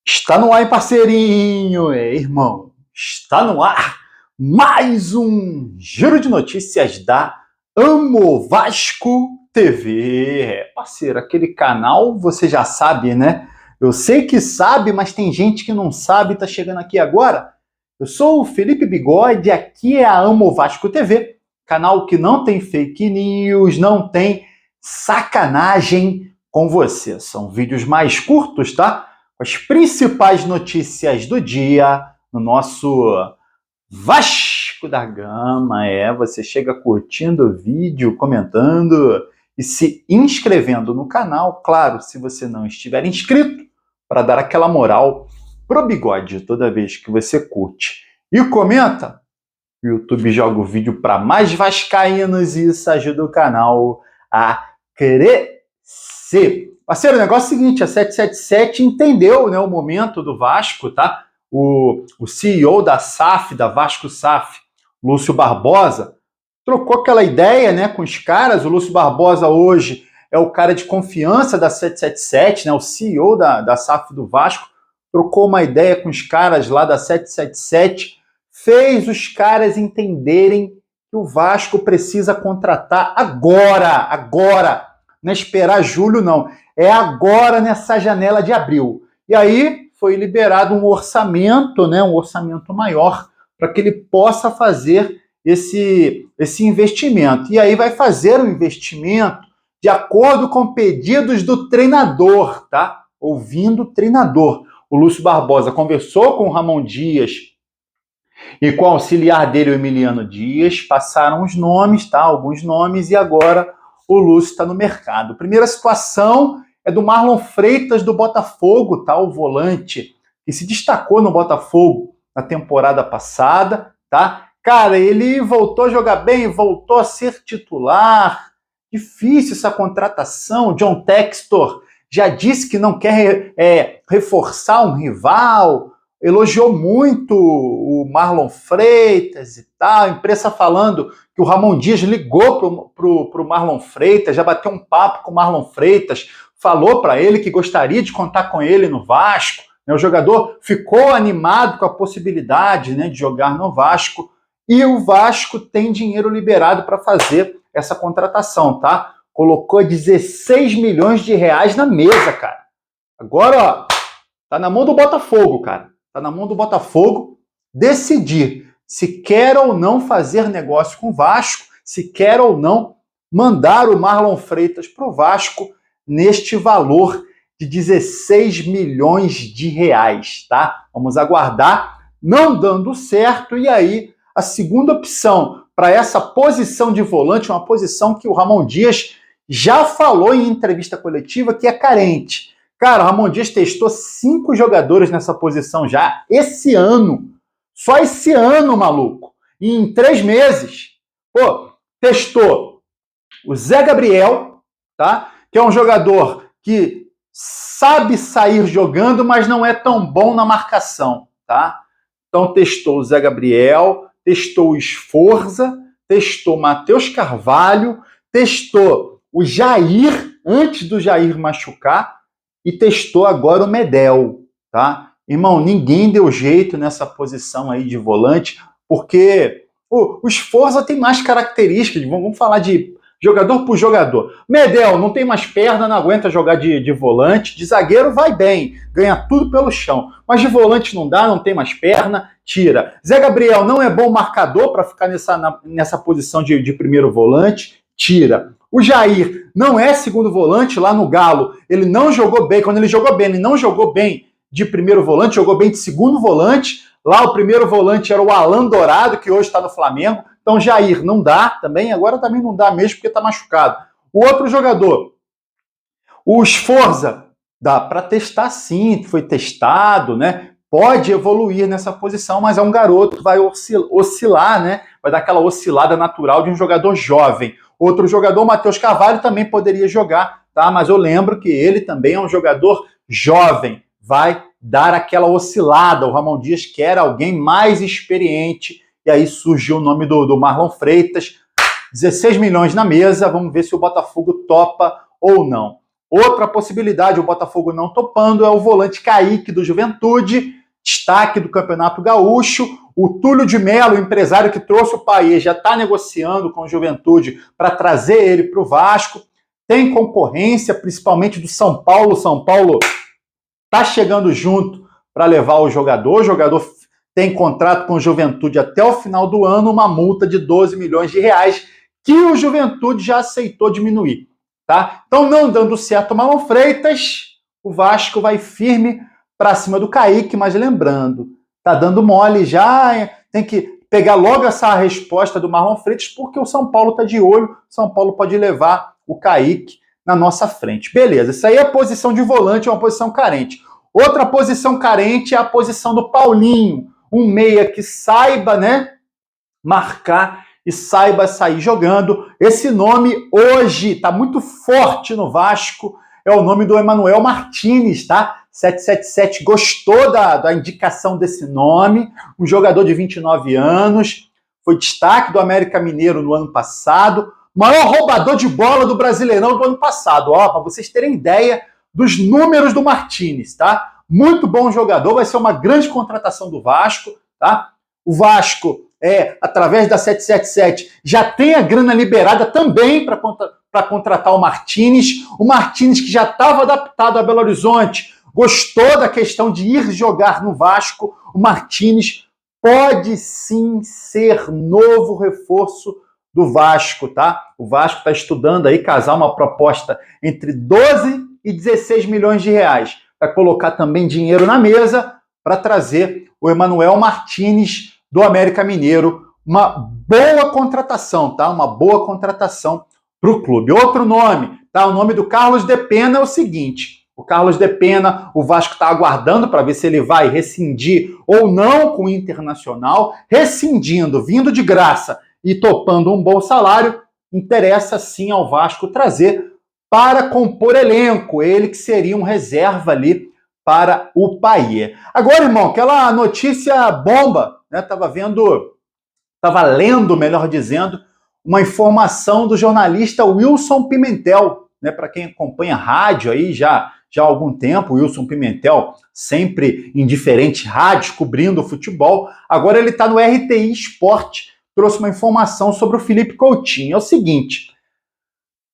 Está no ar, hein, parceirinho? Irmão, está no ar mais um giro de notícias da Amo Vasco TV. Parceiro, aquele canal você já sabe, né? Eu sei que sabe, mas tem gente que não sabe, tá chegando aqui agora. Eu sou o Felipe Bigode, aqui é a Amo Vasco TV, canal que não tem fake news, não tem sacanagem com você. São vídeos mais curtos, tá? As principais notícias do dia no nosso Vasco da Gama. Você chega curtindo o vídeo, comentando e se inscrevendo no canal. Claro, se você não estiver inscrito, para dar aquela moral pro Bigode toda vez que você curte e comenta, o YouTube joga o vídeo para mais vascaínos e isso ajuda o canal a crescer. Parceiro, o negócio é o seguinte, a 777 entendeu, né, o momento do Vasco, tá? O CEO da SAF, da Vasco SAF, Lúcio Barbosa, trocou aquela ideia, né, com os caras. O Lúcio Barbosa hoje é o cara de confiança da 777, né, o CEO da SAF do Vasco, trocou uma ideia com os caras lá da 777, fez os caras entenderem que o Vasco precisa contratar agora, não é esperar julho, não. É agora, nessa janela de abril. E aí foi liberado um orçamento, né, um orçamento maior, para que ele possa fazer esse investimento. E aí vai fazer um investimento de acordo com pedidos do treinador, tá? Ouvindo o treinador. O Lúcio Barbosa conversou com o Ramon Dias e com o auxiliar dele, o Emiliano Dias, passaram os nomes, tá? Alguns nomes, e agora o Lúcio está no mercado. Primeira situação é do Marlon Freitas, do Botafogo, tá? O volante que se destacou no Botafogo na temporada passada, tá? Cara, ele voltou a jogar bem, voltou a ser titular. Difícil essa contratação. O John Textor já disse que não quer reforçar um rival, elogiou muito o Marlon Freitas e tal, a imprensa falando que o Ramon Dias ligou pro Marlon Freitas, já bateu um papo com o Marlon Freitas, falou para ele que gostaria de contar com ele no Vasco, né? O jogador ficou animado com a possibilidade, né, de jogar no Vasco, e o Vasco tem dinheiro liberado para fazer essa contratação, tá? Colocou 16 milhões de reais na mesa, cara. Agora, ó, tá na mão do Botafogo, cara. Tá na mão do Botafogo decidir se quer ou não fazer negócio com o Vasco, se quer ou não mandar o Marlon Freitas pro Vasco neste valor de 16 milhões de reais, tá? Vamos aguardar. Não dando certo, e aí a segunda opção para essa posição de volante, uma posição que o Ramon Dias já falou em entrevista coletiva que é carente. Cara, o Ramon Dias testou 5 jogadores nessa posição já esse ano. Só esse ano, maluco. E em 3 meses. Pô, testou o Zé Gabriel, tá? Que é um jogador que sabe sair jogando, mas não é tão bom na marcação, tá? Então testou o Zé Gabriel, testou o Sforza, testou o Matheus Carvalho, testou o Jair, antes do Jair machucar, e testou agora o Medel, tá? Irmão, ninguém deu jeito nessa posição aí de volante, porque o Sforza tem mais características, vamos falar de jogador por jogador. Medel não tem mais perna, não aguenta jogar de volante, de zagueiro vai bem, ganha tudo pelo chão, mas de volante não dá, não tem mais perna, tira. Zé Gabriel não é bom marcador para ficar nessa posição de primeiro volante, tira. O Jair não é segundo volante lá no Galo, ele não jogou bem, quando ele jogou bem, ele não jogou bem de primeiro volante, jogou bem de segundo volante, lá o primeiro volante era o Alan Dourado, que hoje está no Flamengo, então Jair não dá também, agora também não dá mesmo porque está machucado. O outro jogador, o Sforza, dá para testar sim, foi testado, né? Pode evoluir nessa posição, mas é um garoto que vai oscilar, né? Vai dar aquela oscilada natural de um jogador jovem. Outro jogador, o Matheus Carvalho, também poderia jogar, tá? Mas eu lembro que ele também é um jogador jovem, vai dar aquela oscilada. O Ramon Dias quer alguém mais experiente, e aí surgiu o nome do Marlon Freitas. 16 milhões na mesa, vamos ver se o Botafogo topa ou não. Outra possibilidade, o Botafogo não topando, é o volante Kaique do Juventude, destaque do Campeonato Gaúcho. O Túlio de Mello, o empresário que trouxe o Payet, já está negociando com o Juventude para trazer ele para o Vasco. Tem concorrência, principalmente do São Paulo. São Paulo está chegando junto para levar o jogador. O jogador tem contrato com o Juventude até o final do ano, uma multa de 12 milhões de reais, que o Juventude já aceitou diminuir. Tá? Então, não dando certo o Marlon Freitas, o Vasco vai firme para cima do Kaique, mas lembrando, tá dando mole já, tem que pegar logo essa resposta do Marlon Freitas, porque o São Paulo tá de olho, o São Paulo pode levar o Kaique na nossa frente. Beleza, isso aí é a posição de volante, é uma posição carente. Outra posição carente é a posição do Paulinho, um meia que saiba, né, marcar e saiba sair jogando. Esse nome hoje está muito forte no Vasco, é o nome do Emanuel Martínez, tá? 777 gostou da indicação desse nome, um jogador de 29 anos, foi destaque do América Mineiro no ano passado, maior roubador de bola do Brasileirão do ano passado, ó, para vocês terem ideia dos números do Martínez, tá? Muito bom jogador, vai ser uma grande contratação do Vasco, tá? O Vasco, através da 777, já tem a grana liberada também para contratar o Martínez que já estava adaptado a Belo Horizonte, gostou da questão de ir jogar no Vasco. O Martínez pode sim ser novo reforço do Vasco, tá? O Vasco está estudando aí casar uma proposta entre 12 e 16 milhões de reais para colocar também dinheiro na mesa para trazer o Emanuel Martínez do América Mineiro. Uma boa contratação, tá? Uma boa contratação para o clube. Outro nome, tá? O nome do Carlos de Pena é o seguinte: o Carlos de Pena, o Vasco está aguardando para ver se ele vai rescindir ou não com o Internacional. Rescindindo, vindo de graça e topando um bom salário, interessa sim ao Vasco trazer para compor elenco, ele que seria um reserva ali para o Payet. Agora, irmão, aquela notícia bomba, né? Estava lendo, melhor dizendo, uma informação do jornalista Wilson Pimentel, né? Para quem acompanha rádio aí já há algum tempo, Wilson Pimentel, sempre em diferentes rádios, cobrindo o futebol. Agora ele está no RTI Esporte, trouxe uma informação sobre o Felipe Coutinho. É o seguinte: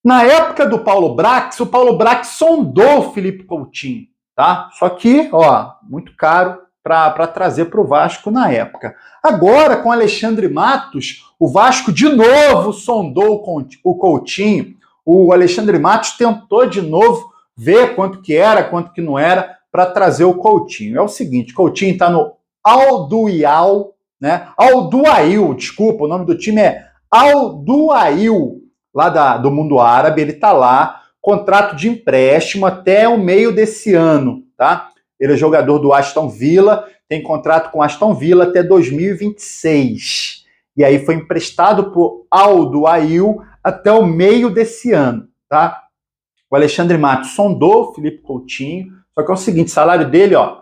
na época do Paulo Brax, o Paulo Brax sondou o Felipe Coutinho, tá? Só que, ó, muito caro para trazer para o Vasco na época. Agora, com Alexandre Matos, o Vasco de novo sondou o Coutinho. O Alexandre Matos tentou de novo ver quanto que era, quanto que não era, para trazer o Coutinho. É o seguinte: Coutinho está no Al-Duail, né? Al-Duail, desculpa, o nome do time é Al-Duail, lá do mundo árabe. Ele está lá, contrato de empréstimo até o meio desse ano, tá? Ele é jogador do Aston Villa, tem contrato com Aston Villa até 2026. E aí foi emprestado por Al-Duail até o meio desse ano, tá? O Alexandre Matos sondou o Felipe Coutinho, só que é o seguinte: o salário dele, ó,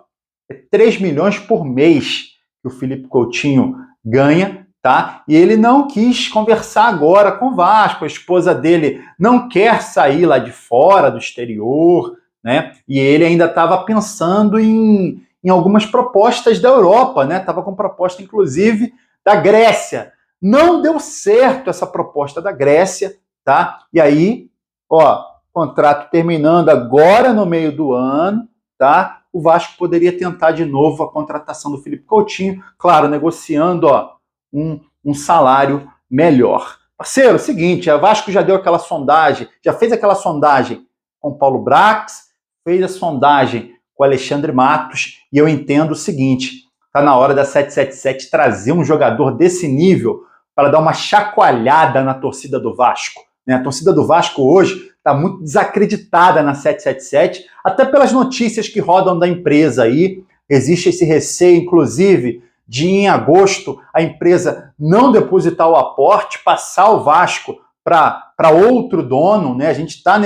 é 3 milhões por mês que o Felipe Coutinho ganha, tá? E ele não quis conversar agora com o Vasco, a esposa dele não quer sair lá de fora, do exterior, né? E ele ainda estava pensando em algumas propostas da Europa, né? Estava com proposta, inclusive, da Grécia. Não deu certo essa proposta da Grécia, tá? E aí, ó, contrato terminando agora no meio do ano, tá? O Vasco poderia tentar de novo a contratação do Felipe Coutinho, claro, negociando, ó, um salário melhor. Parceiro, é o seguinte: a Vasco já deu aquela sondagem, já fez aquela sondagem com o Paulo Brax, fez a sondagem com o Alexandre Matos, e eu entendo o seguinte: tá na hora da 777 trazer um jogador desse nível para dar uma chacoalhada na torcida do Vasco, né? A torcida do Vasco hoje está muito desacreditada na 777, até pelas notícias que rodam da empresa aí. Existe esse receio, inclusive, de em agosto a empresa não depositar o aporte, passar o Vasco para outro dono, né? A gente está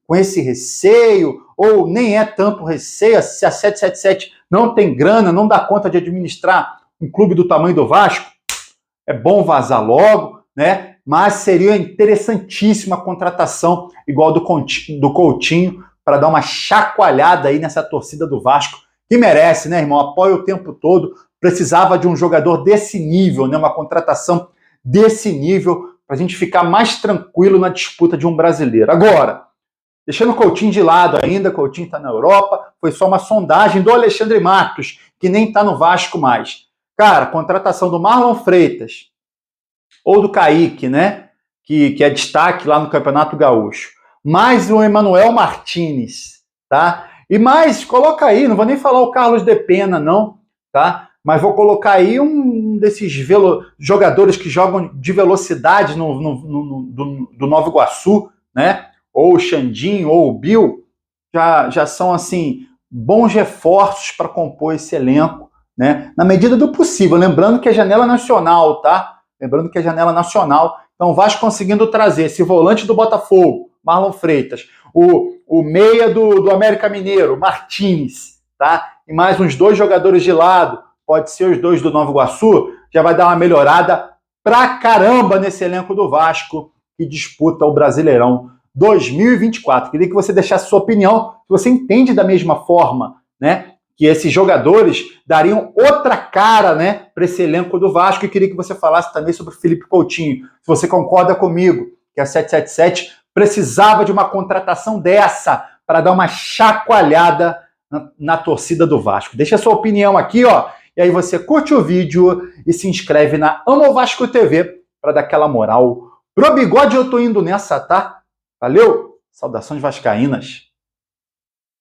com esse receio, ou nem é tanto receio, se a 777 não tem grana, não dá conta de administrar um clube do tamanho do Vasco, é bom vazar logo, né? Mas seria interessantíssima a contratação igual do Coutinho para dar uma chacoalhada aí nessa torcida do Vasco, que merece, né, irmão? Apoia o tempo todo. Precisava de um jogador desse nível, né? Uma contratação desse nível, para a gente ficar mais tranquilo na disputa de um brasileiro. Agora, deixando o Coutinho de lado ainda, o Coutinho está na Europa, foi só uma sondagem do Alexandre Matos, que nem está no Vasco mais. Cara, contratação do Marlon Freitas, ou do Kaique, né? Que é destaque lá no Campeonato Gaúcho. Mais o Emanuel Martinez, tá? E mais, coloca aí, não vou nem falar o Carlos de Pena, não, tá? Mas vou colocar aí um desses jogadores que jogam de velocidade do Nova Iguaçu, né? Ou o Xandinho, ou o Bill, já são, assim, bons reforços para compor esse elenco, né? Na medida do possível. Lembrando que é janela nacional, tá? Lembrando que é janela nacional. Então, o Vasco conseguindo trazer esse volante do Botafogo, Marlon Freitas, o meia do América Mineiro, Martins, tá? E mais uns 2 jogadores de lado, pode ser os 2 do Nova Iguaçu, já vai dar uma melhorada pra caramba nesse elenco do Vasco que disputa o Brasileirão 2024. Queria que você deixasse sua opinião, se você entende da mesma forma, né? Que esses jogadores dariam outra cara, né, para esse elenco do Vasco. E queria que você falasse também sobre o Felipe Coutinho. Se você concorda comigo que a 777 precisava de uma contratação dessa para dar uma chacoalhada na torcida do Vasco. Deixa a sua opinião aqui, ó. E aí você curte o vídeo e se inscreve na Amo Vasco TV para dar aquela moral. Pro Bigode eu tô indo nessa, tá? Valeu! Saudações vascaínas!